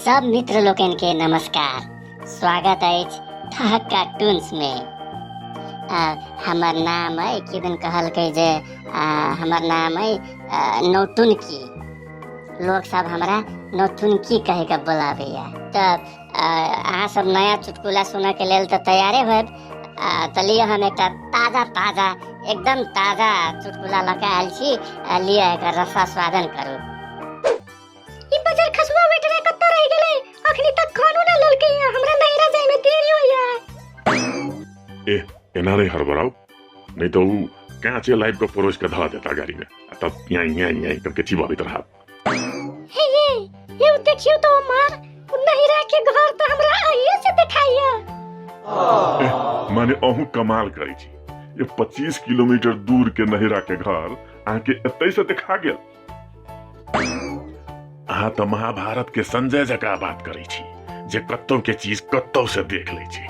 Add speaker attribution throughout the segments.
Speaker 1: सब मित्र लोकन के नमस्कार। स्वागत है ठहक कार्टून्स में। हमर नाम है किदन कहल के जे हमर नाम है नौटुनकी। लोग सब हमरा नौटुनकी कहे के बुलावे। तो अहाँ सब नया चुटकुला सुने के लेल तो तैयारे हो। चलिए हम एक ताजा एकदम ताजा चुटकुला लगा आयल छी। लिए एक रसा स्वादन करू।
Speaker 2: ई बजर खसुआ बेटरे कत्ता रह गेले, अखनी तक खानो न ललके, हमरा नहिरा जाय में देरी होइया।
Speaker 3: एना नहीं हड़बड़ाओ, नहीं तो वो कांचे लाइफ को परोस के धा देता गाड़ी में, तब यहाँ करके चिबावित रहा।
Speaker 2: हे ये देखियो तो मार, नहिरा के घर तो हमरा आइए से दिखाइया।
Speaker 3: माने अहू कमाल करी छी। ये 25 किलोमीटर दूर के नहिरा के घर आके एतै से दिखा गेल। अहाँ तो महाभारत के संजय जका बात करी छी, जे कत्तौ के चीज कत्तौ से देख लै छी।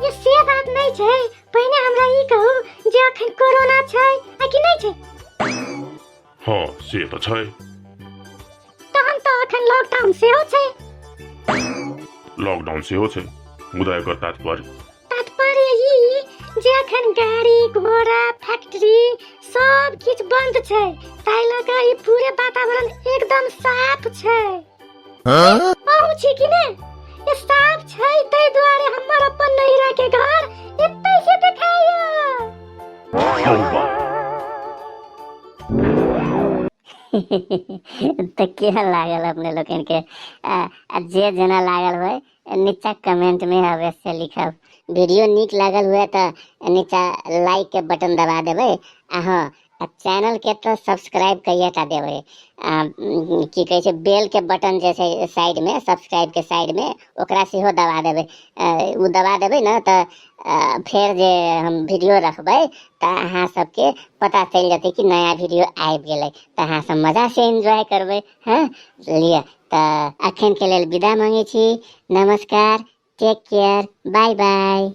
Speaker 2: ये से बात नहीं छै, पहिने हमरा ई कहू जे अखन कोरोना छै आ कि नहीं छै?
Speaker 3: हाँ से तो छै।
Speaker 2: तहन तो अखन लॉकडाउन सेहो छै।
Speaker 3: लॉकडाउन सेहो छै, मुदा एकर
Speaker 2: तात्पर्य ई जे अखन गाड़ी घोड़ा फैक्ट्री सब किछ बंद छै, ताई लगा ई पूरे वातावरण एकदम साफ छै। अहू छी कि ने? ये साफ छै, तै दुआरे हमर अपन नहिरा के घर एतै से देखाइया।
Speaker 1: तो क्या लागल अपने लोगन के? जे जना लागल हुए नीचा कमेंट में अवश्य लिखब। वीडियो निक लागल हुए तो नीचा लाइक के बटन दबा देवे। हाँ, चैनल के तो सब्सक्राइब करिए टा देवे। की कहे छै बेल के बटन जैसे साइड में, सब्सक्राइब के साइड में ओकरा सेहो दबा देवे। उ दबा देवे ना तो फिर जे हम वीडियो रखबै तो अहाँ सबके पता चल जाते कि नया वीडियो आबि गेलै, तो अहाँ सब मजा से एंजॉय करबै। हाँ लिए तो अखन के लेल विदा मांगे छी। नमस्कार, टेक केयर, बाय बाय।